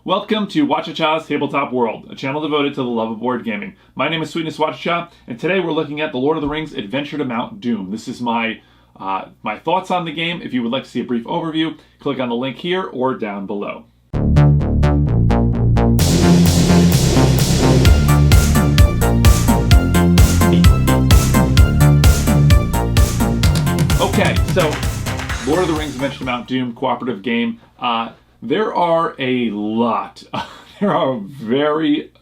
Welcome to Whachacha's Tabletop World, a channel devoted to the love of board gaming. My name is Sweetness Whachacha, and today we're looking at the Lord of the Rings Adventure to Mount Doom. This is my thoughts on the game. If you would like to see a brief overview, click on the link here or down below. Okay, so Lord of the Rings Adventure to Mount Doom cooperative game. There are a lot. There are a very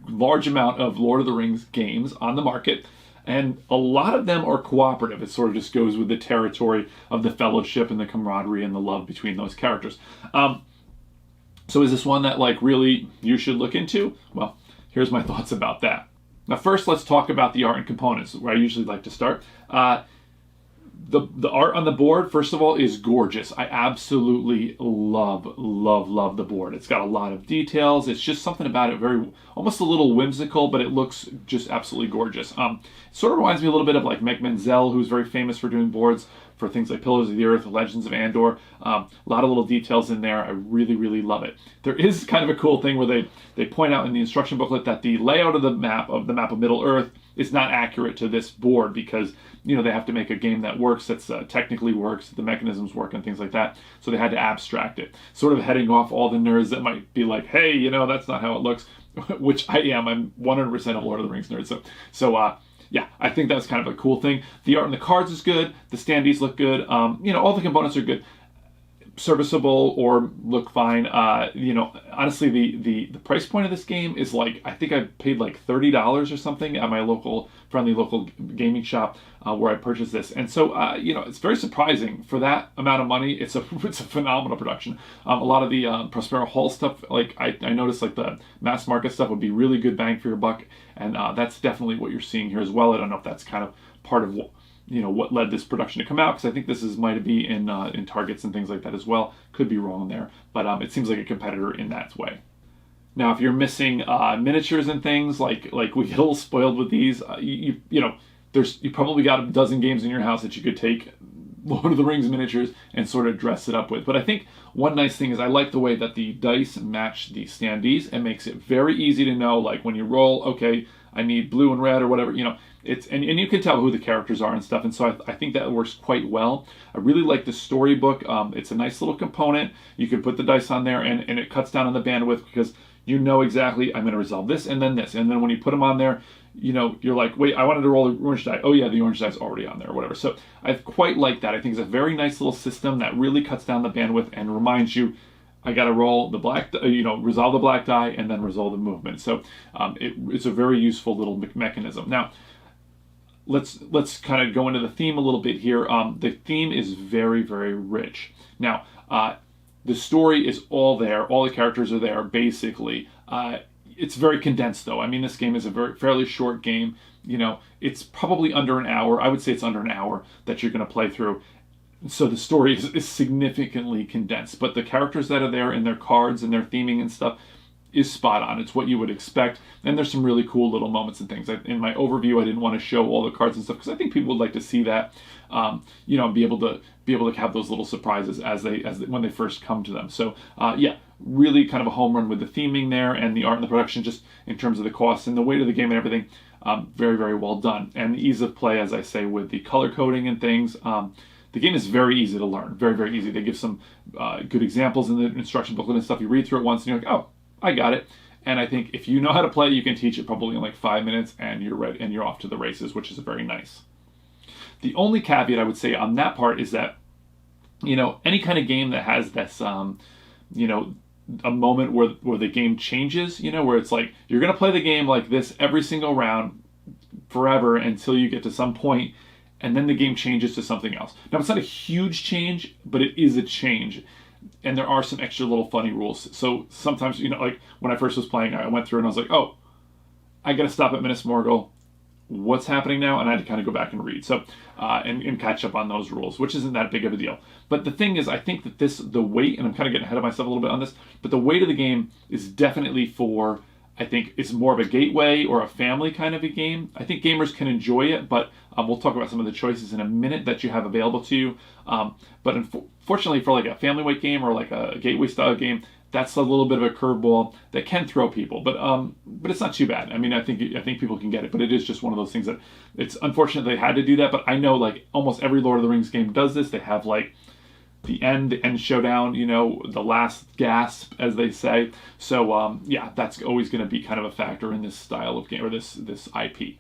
large amount of Lord of the Rings games on the market, and a lot of them are cooperative. It sort of just goes with the territory of the fellowship and the camaraderie and the love between those characters. So is this one that really you should look into? Well, here's my thoughts about that. Now first, let's talk about the art and components, where I usually like to start. The art on the board, first of all, is gorgeous. I absolutely love the board. It's got a lot of details. It's just something about it almost a little whimsical, but it looks just absolutely gorgeous. It sort of reminds me a little bit of like Meg Menzel, who's very famous for doing boards for things like Pillars of the Earth, Legends of Andor. A lot of little details in there. I really love it. There is kind of a cool thing where they point out in the instruction booklet that the layout of the map of Middle Earth is not accurate to this board because they have to make a game that works, that's technically works, the mechanisms work and things like that. So they had to abstract it, sort of heading off all the nerds that might be like, hey, that's not how it looks, which I am. I'm 100% a Lord of the Rings nerd. So yeah, I think that's kind of a cool thing. The art on the cards is good. The standees look good. All the components are good, serviceable or look fine. Honestly, the price point of this game is I think I paid like $30 or something at my friendly local gaming shop where I purchased this. And so, it's very surprising for that amount of money. It's a phenomenal production. A lot of the Prospero Hall stuff, I noticed the mass market stuff would be really good bang for your buck. And that's definitely what you're seeing here as well. I don't know if that's kind of part of what led this production to come out, because I think this might be in Targets and things like that as well. Could be wrong there, but it seems like a competitor in that way. Now, if you're missing miniatures and things, like we get a little spoiled with these, you probably got a dozen games in your house that you could take Lord of the Rings miniatures and sort of dress it up with. But I think one nice thing is I like the way that the dice match the standees. It makes it very easy to know, when you roll, okay, I need blue and red or whatever, it's and you can tell who the characters are and stuff, and so I think that works quite well. I really like the storybook. It's a nice little component. You can put the dice on there, and it cuts down on the bandwidth because exactly I'm going to resolve this, and then when you put them on there, you're like, wait, I wanted to roll the orange die. Oh yeah, the orange die's already on there or whatever. So I quite like that. I think it's a very nice little system that really cuts down the bandwidth and reminds you, I got to roll the black, resolve the black die and then resolve the movement. So it's a very useful little mechanism. Now, let's kind of go into the theme a little bit here. The theme is very rich. Now, the story is all there. All the characters are there, basically. It's very condensed, though. I mean, this game is a fairly short game. It's probably under an hour. I would say it's under an hour that you're going to play through. So the story is significantly condensed, but the characters that are there and their cards and their theming and stuff is spot on. It's what you would expect, and there's some really cool little moments and things. In my overview, I didn't want to show all the cards and stuff because I think people would like to see that, be able to have those little surprises as when they first come to them. So yeah, really kind of a home run with the theming there and the art and the production, just in terms of the cost and the weight of the game and everything. Very well done, and the ease of play, as I say, with the color coding and things. The game is very easy to learn, very easy. They give some good examples in the instruction booklet and stuff. You read through it once and you're like, oh, I got it. And I think if you know how to play, you can teach it probably in 5 minutes and you're ready and you're off to the races, which is very nice. The only caveat I would say on that part is that, any kind of game that has this, a moment where the game changes, where it's you're going to play the game like this every single round forever until you get to some point, and then the game changes to something else. Now, it's not a huge change, but it is a change. And there are some extra little funny rules. So sometimes, when I first was playing, I went through and I was like, oh, I got to stop at Minas Morgul. What's happening now? And I had to kind of go back and read. So, and catch up on those rules, which isn't that big of a deal. But the thing is, I think that the weight, and I'm kind of getting ahead of myself a little bit on this, but the weight of the game is definitely for, I think it's more of a gateway or a family kind of a game. I think gamers can enjoy it, but we'll talk about some of the choices in a minute that you have available to you. But unfortunately, for a family weight game or a gateway style game, that's a little bit of a curveball that can throw people, but it's not too bad. I mean, I think people can get it, but it is just one of those things that it's unfortunate they had to do that. But I know like almost every Lord of the Rings game does this. They have like the end showdown, the last gasp, as they say. So yeah, that's always going to be kind of a factor in this style of game, or this IP.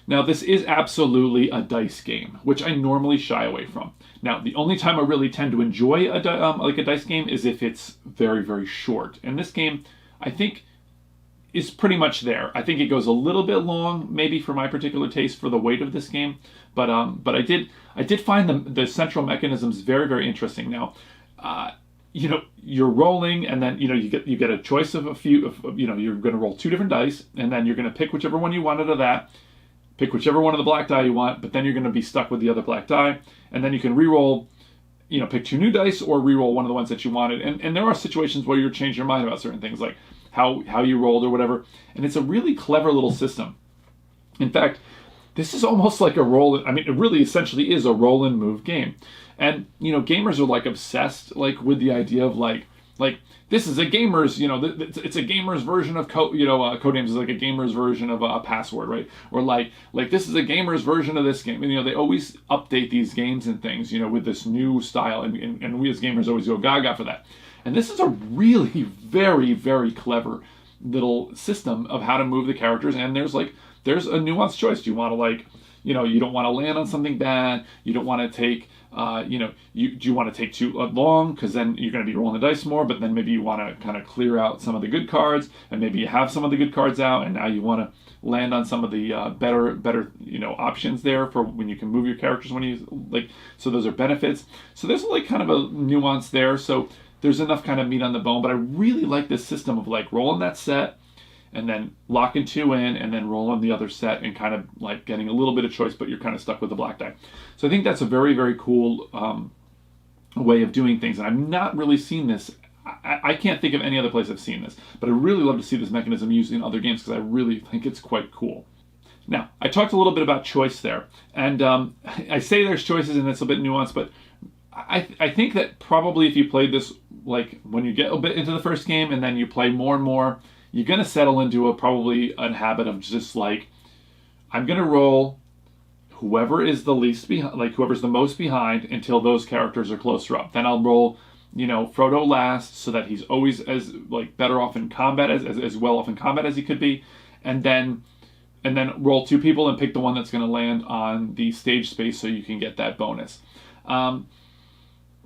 Now, this is absolutely a dice game, which I normally shy away from. Now, the only time I really tend to enjoy a dice game is if it's very, very short. And this game, I think, is pretty much there. I think it goes a little bit long, maybe for my particular taste, for the weight of this game. But I did find the central mechanisms very, very interesting. Now, you're rolling, and then you get a choice of a few. You're going to roll 2 different dice, and then you're going to pick whichever one you want out of that. Pick whichever one of the black die you want, but then you're going to be stuck with the other black die, and then you can re-roll, pick 2 new dice or re-roll one of the ones that you wanted. And there are situations where you're changing your mind about certain things, like how you rolled or whatever. And it's a really clever little system. In fact, this is almost like a roll. I mean, it really essentially is a roll and move game. And gamers are like obsessed like with the idea of like this is a gamer's, it's a gamer's version of Codenames is like a gamer's version of a Password, right? Or like this is a gamer's version of this game. And they always update these games and things, with this new style, and we as gamers always go gaga for that. And this is a really very, very clever little system of how to move the characters, and there's a nuanced choice. Do you want to you don't want to land on something bad. You don't want to take, do you want to take too long, because then you're going to be rolling the dice more, but then maybe you want to kind of clear out some of the good cards, and maybe you have some of the good cards out, and now you want to land on some of the better options there for when you can move your characters when you so those are benefits. So there's kind of a nuance there. So there's enough kind of meat on the bone, but I really like this system of rolling that set, and then locking 2 in, and then rolling the other set, and kind of getting a little bit of choice, but you're kind of stuck with the black die. So I think that's a very, very cool way of doing things. And I've not really seen this. I can't think of any other place I've seen this, but I really love to see this mechanism used in other games, because I really think it's quite cool. Now, I talked a little bit about choice there, and I say there's choices and it's a bit nuanced, but I think that probably if you played this, when you get a bit into the first game and then you play more and more, you're going to settle into probably a habit of just I'm going to roll whoever is the least behind, whoever's the most behind, until those characters are closer up. Then I'll roll, Frodo last, so that he's always as better off in combat, as well off in combat as he could be, and then roll 2 people and pick the one that's going to land on the stage space, so you can get that bonus.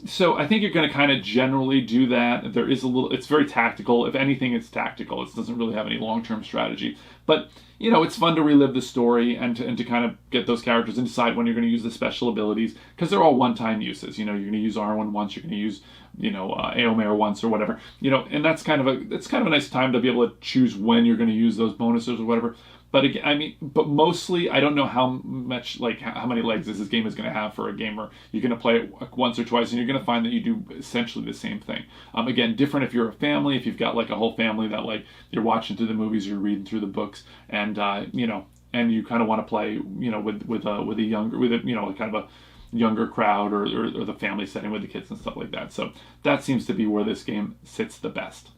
So I think you're going to kind of generally do that. There is it's very tactical. If anything, it's tactical. It doesn't really have any long-term strategy. But, it's fun to relive the story and to kind of get those characters and decide when you're going to use the special abilities, because they're all one-time uses. You're going to use Arwen once, you're going to use, Éomer once or whatever. And that's kind of a nice time to be able to choose when you're going to use those bonuses or whatever. But again, but mostly, I don't know how much, how many legs this game is going to have for a gamer. You're going to play it once or twice, and you're going to find that you do essentially the same thing. Again, different if you're a family, if you've got a whole family that you're watching through the movies, you're reading through the books, and and you kind of want to play, with a kind of a younger crowd, or the family setting with the kids and stuff like that. So that seems to be where this game sits the best.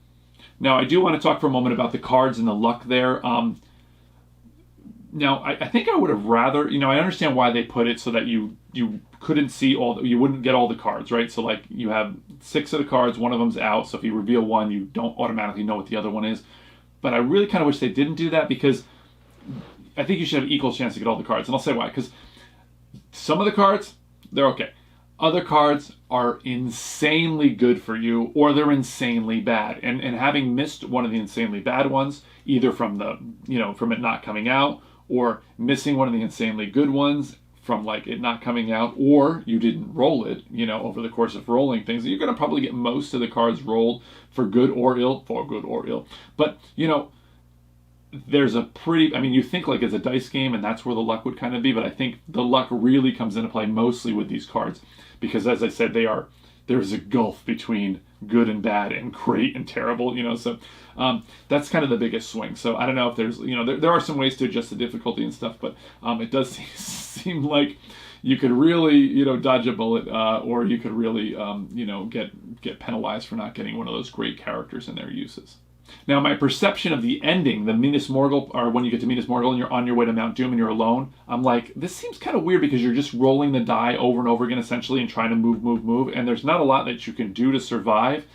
Now, I do want to talk for a moment about the cards and the luck there. Now, I think I would have rather, I understand why they put it so that you couldn't see you wouldn't get all the cards, right? So you have 6 of the cards, one of them's out, so if you reveal one, you don't automatically know what the other one is. But I really kind of wish they didn't do that, because I think you should have equal chance to get all the cards. And I'll say why, because some of the cards, they're okay. Other cards are insanely good for you, or they're insanely bad. And having missed one of the insanely bad ones, either from from it not coming out, or missing one of the insanely good ones from it not coming out, or you didn't roll it, over the course of rolling things, you're going to probably get most of the cards rolled for good or ill, But, there's a pretty, you think it's a dice game and that's where the luck would kind of be, but I think the luck really comes into play mostly with these cards, because as I said, there's a gulf between good and bad and great and terrible, so that's kind of the biggest swing. So I don't know if there's, there are some ways to adjust the difficulty and stuff, but it does seem like you could really, dodge a bullet, or you could really, get penalized for not getting one of those great characters in their uses. Now, my perception of the ending, the Minas Morgul, or when you get to Minas Morgul and you're on your way to Mount Doom and you're alone, I'm like, this seems kind of weird because you're just rolling the die over and over again, essentially, and trying to move, and there's not a lot that you can do to survive.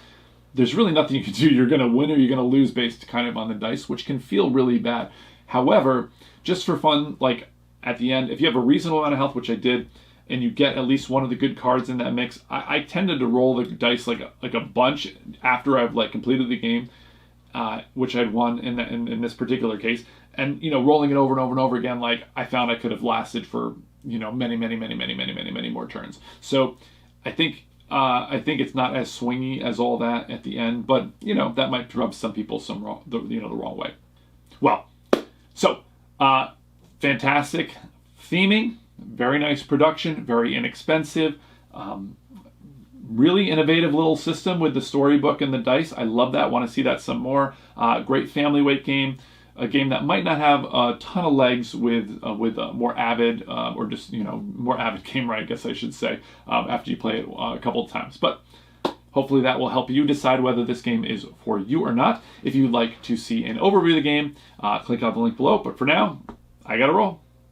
There's really nothing you can do. You're going to win or you're going to lose based kind of on the dice, which can feel really bad. However, just for fun, like at the end, if you have a reasonable amount of health, which I did, and you get at least one of the good cards in that mix, I tended to roll the dice like a bunch after I've completed the game. Which I'd won in this particular case, and rolling it over and over and over again, I found I could have lasted for many more turns. So I think it's not as swingy as all that at the end, but that might rub some people the wrong way. Well, so fantastic theming, very nice production, very inexpensive. Really innovative little system with the storybook and the dice. I love that. Want to see that some more. Great family weight game. A game that might not have a ton of legs with a more avid or just more avid gamer, I guess I should say, after you play it a couple of times. But hopefully that will help you decide whether this game is for you or not. If you'd like to see an overview of the game, click on the link below. But for now, I gotta roll.